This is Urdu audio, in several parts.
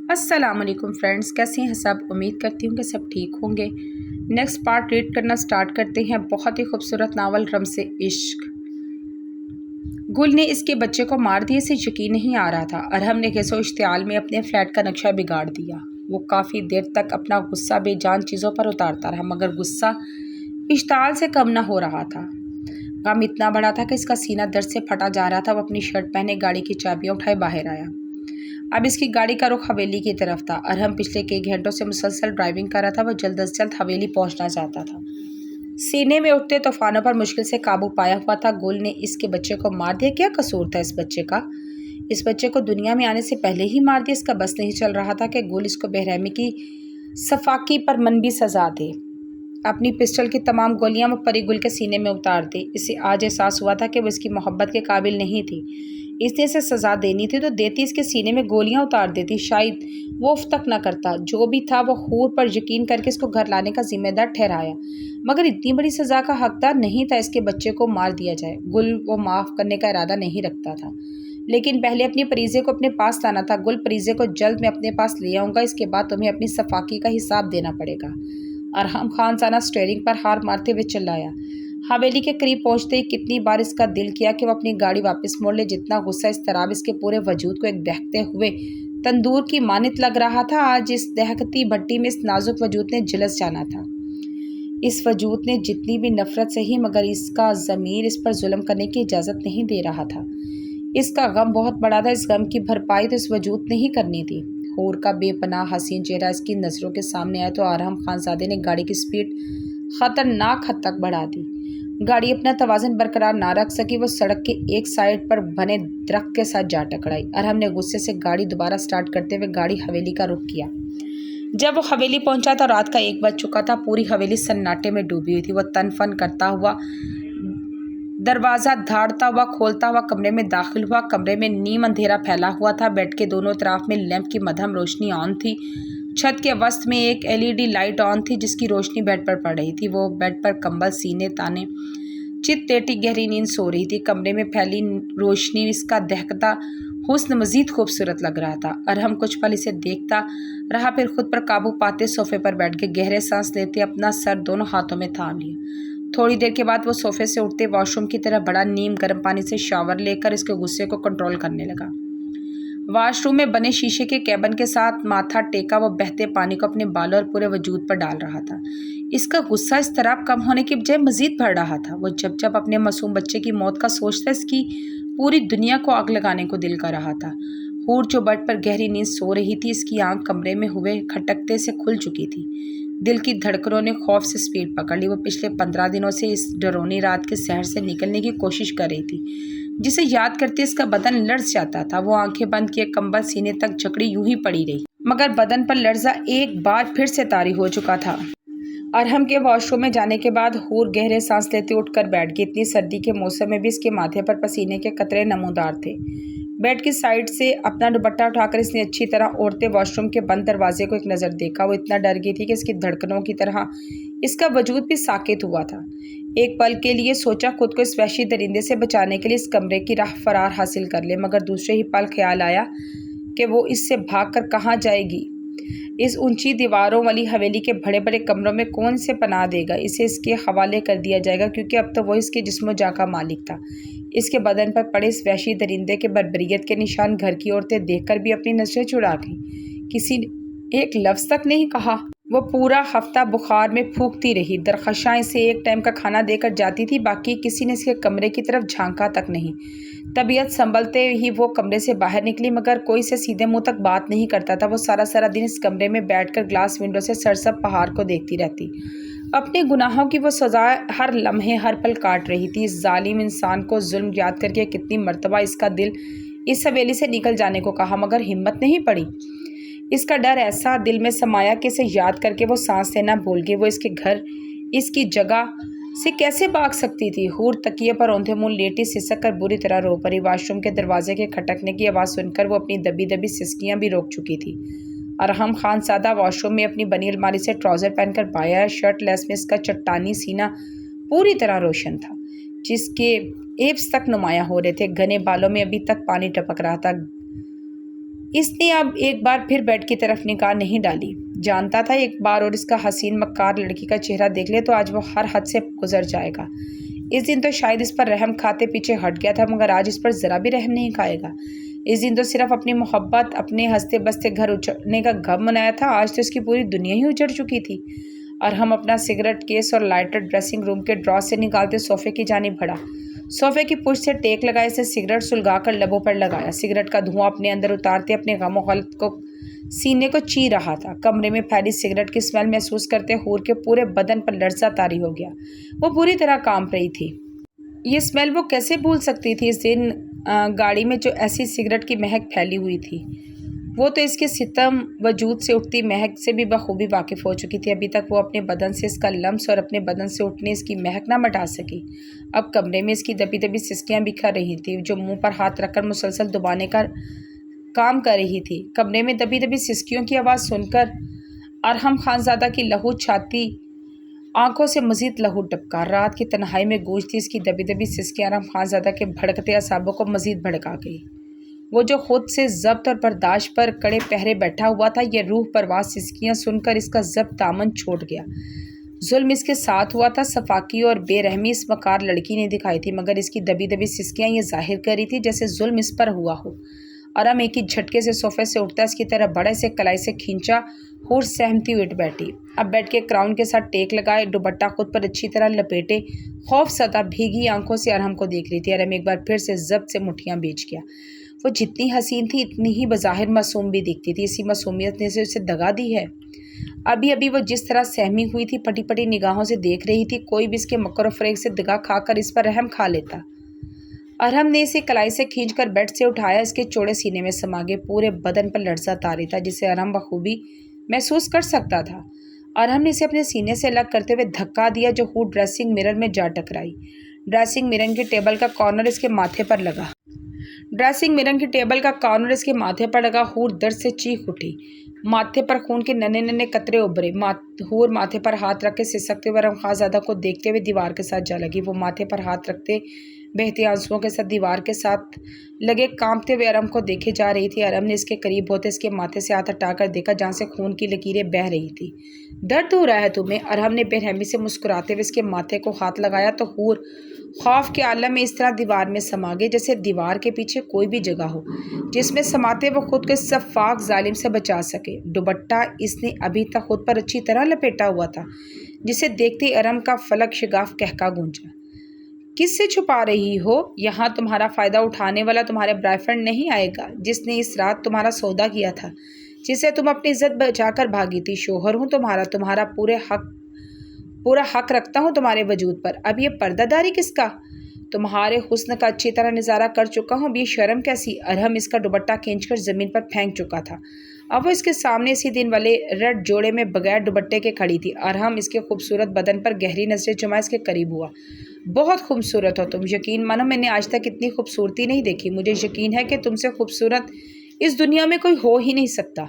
السلام علیکم فرینڈز، کیسے ہیں سب؟ امید کرتی ہوں کہ سب ٹھیک ہوں گے۔ نیکسٹ پارٹ ریڈ کرنا سٹارٹ کرتے ہیں۔ بہت ہی خوبصورت ناول رمز عشق۔ گل نے اس کے بچے کو مار دیا، اسے یقین نہیں آ رہا تھا۔ ارحم نے غصے و اشتعال میں اپنے فلیٹ کا نقشہ بگاڑ دیا۔ وہ کافی دیر تک اپنا غصہ بے جان چیزوں پر اتارتا رہا، مگر غصہ اشتعال سے کم نہ ہو رہا تھا۔ غم اتنا بڑا تھا کہ اس کا سینہ درد سے پھٹا جا رہا تھا۔ وہ اپنی شرٹ پہنے گاڑی کی چابیاں اٹھائے باہر آیا۔ اب اس کی گاڑی کا رخ حویلی کی طرف تھا۔ ارحم پچھلے کئی گھنٹوں سے مسلسل ڈرائیونگ کر رہا تھا۔ وہ جلد از جلد حویلی پہنچنا چاہتا تھا۔ سینے میں اٹھتے طوفانوں پر مشکل سے قابو پایا ہوا تھا۔ گل نے اس کے بچے کو مار دیا۔ کیا قصور تھا اس بچے کا؟ اس بچے کو دنیا میں آنے سے پہلے ہی مار دیا۔ اس کا بس نہیں چل رہا تھا کہ گل اس کو بے رحمی کی سفاکی پر منفی سزا دے۔ اپنی پسٹل کی تمام گولیاں وہ پری گل کے سینے میں اتار دی۔ اسے آج احساس ہوا تھا کہ وہ اس کی محبت کے قابل نہیں تھی۔ اس نے اسے سزا دینی تھی تو دیتی، اس کے سینے میں گولیاں اتار دیتی۔ شاید وہ اف تک نہ کرتا۔ جو بھی تھا وہ حور پر یقین کر کے اس کو گھر لانے کا ذمہ دار ٹھہرایا، مگر اتنی بڑی سزا کا حقدار نہیں تھا۔ اس کے بچے کو مار دیا جائے۔ گل وہ معاف کرنے کا ارادہ نہیں رکھتا تھا، لیکن پہلے اپنی پریزے کو اپنے پاس لانا تھا۔ گل، پریزے کو جلد میں اپنے پاس لے آؤں گا، اس کے بعد تمہیں اپنی صفاکی کا حساب دینا پڑے گا۔ ارحم خان سانہ اسٹیئرنگ پر ہار مارتے ہوئے چلایا۔ حویلی کے قریب پہنچتے ہی کتنی بار اس کا دل کیا کہ وہ اپنی گاڑی واپس موڑ لے۔ جتنا غصہ، اضطراب اس کے پورے وجود کو ایک دہکتے ہوئے تندور کی مانند لگ رہا تھا، آج اس دہکتی بھٹی میں اس نازک وجود نے جھلس جانا تھا۔ اس وجود نے جتنی بھی نفرت سہی، مگر اس کا ضمیر اس پر ظلم کرنے کی اجازت نہیں دے رہا تھا۔ اس کا غم بہت بڑا تھا۔ اس غم کی بھرپائی تو اس وجود نے ہی کرنی تھی۔ حور کا بے پناہ حسین چہرہ اس کی نظروں کے سامنے آیا تو ارحم خانزادے نے گاڑی کی سپیڈ خطرناک حد تک بڑھا دی۔ گاڑی اپنا توازن برقرار نہ رکھ سکی۔ وہ سڑک کے ایک سائڈ پر بنے درخت کے ساتھ جا ٹکرائی۔ ارحم نے غصے سے گاڑی دوبارہ سٹارٹ کرتے ہوئے گاڑی حویلی کا رخ کیا۔ جب وہ حویلی پہنچا تو رات کا 1 بج چکا تھا۔ پوری حویلی سناٹے میں ڈوبی ہوئی تھی۔ وہ تن فن کرتا ہوا دروازہ دھاڑتا ہوا کھولتا ہوا کمرے میں داخل ہوا۔ کمرے میں نیم اندھیرا پھیلا ہوا تھا۔ بیڈ کے دونوں اطراف میں لیمپ کی مدھم روشنی آن تھی۔ چھت کے وسط میں ایک LED لائٹ آن تھی جس کی روشنی بیڈ پر پڑ رہی تھی۔ وہ بیڈ پر کمبل سینے تانے چت لیٹی گہری نیند سو رہی تھی۔ کمرے میں پھیلی روشنی اس کا دہکتا حسن مزید خوبصورت لگ رہا تھا۔ ارحم کچھ پل اسے دیکھتا رہا، پھر خود پر قابو پاتے صوفے پر بیٹھ گئے۔ گہرے سانس لیتے اپنا سر دونوں ہاتھوں میں تھام لیا۔ تھوڑی دیر کے بعد وہ صوفے سے اٹھتے واش روم کی طرف بڑھا۔ نیم گرم پانی سے شاور لے کر اس کے غصے کو کنٹرول کرنے لگا۔ واش روم میں بنے شیشے کے کیبن کے ساتھ ماتھا ٹیکا وہ بہتے پانی کو اپنے بالوں اور پورے وجود پر ڈال رہا تھا۔ اس کا غصہ اضطراب کم ہونے کی بجائے مزید بڑھ رہا تھا۔ وہ جب جب اپنے معصوم بچے کی موت کا سوچتا، اس کی پوری دنیا کو آگ لگانے کو دل کر رہا تھا۔ حور جو بیڈ پر گہری نیند سو رہی تھی، اس کی آنکھ کمرے میں ہوئے کھٹکتے سے کھل چکی تھی۔ دل کی دھڑکنوں نے خوف سے سپیڈ پکڑ لی۔ وہ پچھلے 15 دنوں سے اس ڈرونی رات کے سحر سے نکلنے کی کوشش کر رہی تھی، جسے یاد کرتے اس کا بدن لرز جاتا تھا۔ وہ آنکھیں بند کیے کمبل سینے تک جکڑی یوں ہی پڑی رہی، مگر بدن پر لرزہ ایک بار پھر سے طاری ہو چکا تھا۔ ارحم کے واش روم میں جانے کے بعد حور گہرے سانس لیتے اٹھ کر بیٹھ گئی۔ اتنی سردی کے موسم میں بھی اس کے ماتھے پر پسینے کے قطرے نمودار تھے۔ بیڈ کی سائڈ سے اپنا دوپٹہ اٹھا کر اس نے اچھی طرح اوڑھتے واش روم کے بند دروازے کو ایک نظر دیکھا۔ وہ اتنا ڈر گئی تھی کہ اس کی دھڑکنوں کی طرح اس کا وجود بھی ساکت ہوا تھا۔ ایک پل کے لیے سوچا خود کو اس وحشی درندے سے بچانے کے لیے اس کمرے کی راہ فرار حاصل کر لے، مگر دوسرے ہی پل خیال آیا کہ وہ اس سے بھاگ کر کہاں جائے گی۔ اس اونچی دیواروں والی حویلی کے بڑے بڑے کمروں میں کون سے پناہ دے گا؟ اسے اس کے حوالے کر دیا جائے گا، کیونکہ اب تو وہ اس کے جسم و جاں کا مالک تھا۔ اس کے بدن پر پڑے اس وحشی درندے کے بربریت کے نشان گھر کی عورتیں دیکھ کر بھی اپنی نظریں چڑا گئیں۔ کسی نے ایک لفظ تک نہیں کہا۔ وہ پورا ہفتہ بخار میں پھونکتی رہی۔ درخشاں اسے ایک ٹائم کا کھانا دے کر جاتی تھی، باقی کسی نے اس کے کمرے کی طرف جھانکا تک نہیں۔ طبیعت سنبھلتے ہی وہ کمرے سے باہر نکلی، مگر کوئی سے سیدھے منہ تک بات نہیں کرتا تھا۔ وہ سارا دن اس کمرے میں بیٹھ کر گلاس ونڈو سے سرسب پہاڑ کو دیکھتی رہتی۔ اپنے گناہوں کی وہ سزا ہر لمحے ہر پل کاٹ رہی تھی۔ اس ظالم انسان کو ظلم یاد کر کے کتنی مرتبہ اس کا دل اس حویلی سے نکل جانے کو کہا، مگر ہمت نہیں پڑی۔ اس کا ڈر ایسا دل میں سمایا کہ اسے یاد کر کے وہ سانس لینا بھول گئی۔ وہ اس کے گھر، اس کی جگہ سے کیسے بھاگ سکتی تھی؟ حور تکیے پر اوندھے منہ لیٹی سسک کر بری طرح رو پڑی۔ واش روم کے دروازے کے کھٹکنے کی آواز سن کر وہ اپنی دبی دبی سسکیاں بھی روک چکی تھی۔ ارحم خانزادہ واش روم میں اپنی بنی الماری سے ٹراؤزر پہن کر باہر آیا۔ شرٹ لیس میں اس کا چٹانی سینہ پوری طرح روشن تھا، جس کے 'ایبس تک نمایاں ہو رہے تھے۔ گھنے بالوں میں ابھی تک پانی ٹپک رہا تھا۔ اس نے اب ایک بار پھر بیڈ کی طرف نگاہ نہیں ڈالی۔ جانتا تھا ایک بار اور اس کا حسین مکار لڑکی کا چہرہ دیکھ لے تو آج وہ ہر حد سے گزر جائے گا۔ اس دن تو شاید اس پر رحم کھاتے پیچھے ہٹ گیا تھا، مگر آج اس پر ذرا بھی رحم نہیں کھائے گا۔ اس دن تو صرف اپنی محبت، اپنے ہنستے بستے گھر اجڑنے کا غم منایا تھا، آج تو اس کی پوری دنیا ہی اجڑ چکی تھی۔ اور ہم اپنا سگریٹ کیس اور لائٹر ڈریسنگ روم کے ڈرا سے نکالتے صوفے کی جانب بڑھا۔ صوفے کی پشت سے ٹیک لگائے سے سگریٹ سلگا کر لبوں پر لگایا۔ سگریٹ کا دھواں اپنے اندر اتارتے اپنے غم و غلط کو سینے کو چی رہا تھا۔ کمرے میں پھیلی سگریٹ کی اسمیل محسوس کرتے حور کے پورے بدن پر لرزہ طاری ہو گیا۔ وہ پوری طرح کانپ رہی تھی۔ یہ اسمیل وہ کیسے بھول سکتی تھی؟ اس دن گاڑی میں جو ایسی سگریٹ کی مہک پھیلی ہوئی تھی، وہ تو اس کے ستم وجود سے اٹھتی مہک سے بھی بخوبی واقف ہو چکی تھی۔ ابھی تک وہ اپنے بدن سے اس کا لمس اور اپنے بدن سے اٹھنے اس کی مہک نہ مٹا سکی۔ اب کمرے میں اس کی دبی دبی سسکیاں بکھر رہی تھیں جو منہ پر ہاتھ رکھ کر مسلسل دبانے کا کام کر رہی تھی۔ کمرے میں دبی دبی سسکیوں کی آواز سن کر ارحم خانزادہ کی لہو چھاتی آنکھوں سے مزید لہو ٹپکا۔ رات کی تنہائی میں گونجتی اس کی دبی دبی سسکیاں ارحم خانزادہ کے بھڑکتے اعصابوں کو مزید بھڑکا گئی۔ وہ جو خود سے ضبط اور برداشت پر کڑے پہرے بیٹھا ہوا تھا، یہ روح پرواز سسکیاں سن کر اس کا ضبط دامن چھوڑ گیا۔ ظلم اس کے ساتھ ہوا تھا، صفاقی اور بے رحمی اس مکار لڑکی نے دکھائی تھی، مگر اس کی دبی دبی سسکیاں یہ ظاہر کر رہی تھی جیسے ظلم اس پر ہوا ہو۔ ارم ایک ہی جھٹکے سے صوفے سے اٹھتا اس کی طرف بڑا، اسے کلائی سے کھینچا۔ حور سہمتی ہوئی اٹھ بیٹھی۔ اب بیڈ کے کراؤن کے ساتھ ٹیک لگائے، دوپٹہ خود پر اچھی طرح لپیٹے، خوف زدہ بھیگی آنکھوں سے ارحم کو دیکھ رہی تھی۔ ارحم ایک بار پھر سے ضبط سے مٹھیاں بیچ گیا۔ وہ جتنی حسین تھی اتنی ہی بظاہر معصوم بھی دکھتی تھی۔ اسی معصومیت نے اسے دغا دی ہے۔ ابھی ابھی وہ جس طرح سہمی ہوئی تھی، پٹی پٹی نگاہوں سے دیکھ رہی تھی، کوئی بھی اس کے مکر و فریب سے دغا کھا کر اس پر رحم کھا لیتا۔ ارحم نے اسے کلائی سے کھینچ کر بیڈ سے اٹھایا، اس کے چوڑے سینے میں سما گئے، پورے بدن پر لرزہ طاری تھا جسے ارحم بخوبی محسوس کر سکتا تھا۔ ارحم نے اسے اپنے سینے سے الگ کرتے ہوئے دھکا دیا جو حور ڈریسنگ مرر میں جا ٹکرائی۔ ڈریسنگ مرر کی ٹیبل کا کارنر اس کے ماتھے پر لگا۔ حور درد سے چیخ اٹھی۔ ماتھے پر خون کے ننھے ننھے قطرے ابھرے۔ حور ماتھے پر ہاتھ رکھ کے سسکتے ہوئے ارحم خانزادہ کو دیکھتے ہوئے دیوار کے ساتھ جا لگی۔ وہ ماتھے پر ہاتھ رکھتے بہتے آنسوؤں کے ساتھ دیوار کے ساتھ لگے کانپتے ہوئے ارحم کو دیکھے جا رہی تھی۔ ارحم نے اس کے قریب ہوتے اس کے ماتھے سے ہاتھ ہٹا کر دیکھا جہاں سے خون کی لکیریں بہہ رہی تھی۔ درد ہو رہا ہے تمہیں؟ ارحم نے بے رحمی سے مسکراتے ہوئے اس کے ماتھے کو ہاتھ لگایا تو حور خوف کے عالم میں اس طرح دیوار میں سما گئی جیسے دیوار کے پیچھے کوئی بھی جگہ ہو جس میں سماتے وہ خود کو اس سفاک ظالم سے بچا سکے۔ دوپٹہ اس نے ابھی تک خود پر اچھی طرح لپیٹا ہوا تھا جسے دیکھتے ارحم کا فلک شگاف کہکا گونجا۔ کس سے چھپا رہی ہو؟ یہاں تمہارا فائدہ اٹھانے والا تمہارے بوائے فرینڈ نہیں آئے گا جس نے اس رات تمہارا سودا کیا تھا، جسے تم اپنی عزت بچا کر بھاگی تھی۔ شوہر ہوں تمہارا پورا حق رکھتا ہوں تمہارے وجود پر۔ اب یہ پردہ داری کس کا؟ تمہارے حسن کا اچھی طرح نظارہ کر چکا ہوں، اب یہ شرم کیسی؟ ارحم اس کا دوپٹہ کھینچ کر زمین پر پھینک چکا تھا۔ اب وہ اس کے سامنے اسی دن والے ریڈ جوڑے میں بغیر دوپٹے کے کھڑی تھی۔ ارحم اس کے خوبصورت بدن پر گہری نظریں جمائے اس کے قریب ہوا۔ بہت خوبصورت ہو تم، یقین مانو میں نے آج تک اتنی خوبصورتی نہیں دیکھی، مجھے یقین ہے کہ تم سے خوبصورت اس دنیا میں کوئی ہو ہی نہیں سکتا۔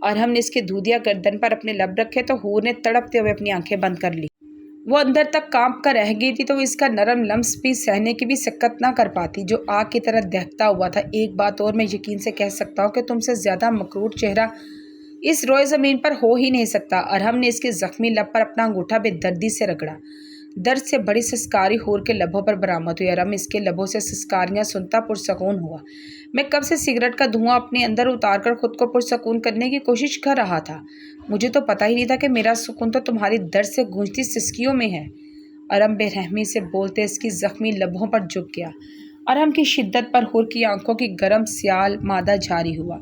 ارحم نے اس کے دودھیا گردن پر اپنے لب رکھے تو حور نے تڑپتے ہوئے اپنی آنکھیں بند کر لی۔ وہ اندر تک کانپ کر رہ گئی تھی تو وہ اس کا نرم لمس بھی سہنے کی بھی سکت نہ کر پاتی جو آگ کی طرح دہکتا ہوا تھا۔ ایک بات اور میں یقین سے کہہ سکتا ہوں کہ تم سے زیادہ مکرور چہرہ اس روئے زمین پر ہو ہی نہیں سکتا۔ ارحم نے اس کے زخمی لب پر اپنا انگوٹھا بے دردی سے رگڑا۔ درد سے بڑی سسکاری حور کے لبوں پر برآمد ہوئی۔ ارحم اس کے لبوں سے سسکاریاں سنتا پرسکون ہوا۔ میں کب سے سگریٹ کا دھواں اپنے اندر اتار کر خود کو پرسکون کرنے کی کوشش کر رہا تھا، مجھے تو پتہ ہی نہیں تھا کہ میرا سکون تو تمہاری درد سے گونجتی سسکیوں میں ہے۔ ارحم بے رحمی سے بولتے اس کی زخمی لبوں پر جھک گیا۔ ارحم کی شدت پر حور کی آنکھوں کی گرم سیال مادہ جاری ہوا۔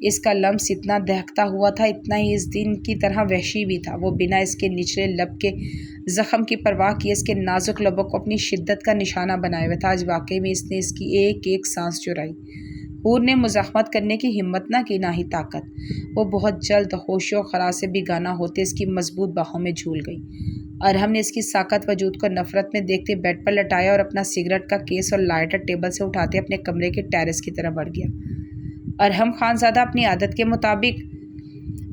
اس کا لمس اتنا دہکتا ہوا تھا، اتنا ہی اس دن کی طرح وحشی بھی تھا۔ وہ بنا اس کے نچلے لب کے زخم کی پرواہ کیے اس کے نازک لبوں کو اپنی شدت کا نشانہ بنائے ہوئے تھا۔ آج واقعی میں اس نے اس کی ایک ایک سانس چرائی۔ حور نے مزاحمت کرنے کی ہمت نہ کی، نہ ہی طاقت۔ وہ بہت جلد ہوش و خراش سے بیگانہ ہوتے اس کی مضبوط باہوں میں جھول گئی۔ ارحم نے اس کی ساکت وجود کو نفرت میں دیکھتے بیڈ پر لٹایا اور اپنا سگریٹ کا کیس اور لائٹر ٹیبل سے اٹھاتے اپنے کمرے کے ٹیرس کی طرف بڑھ گیا۔ ارحم خانزادہ اپنی عادت کے مطابق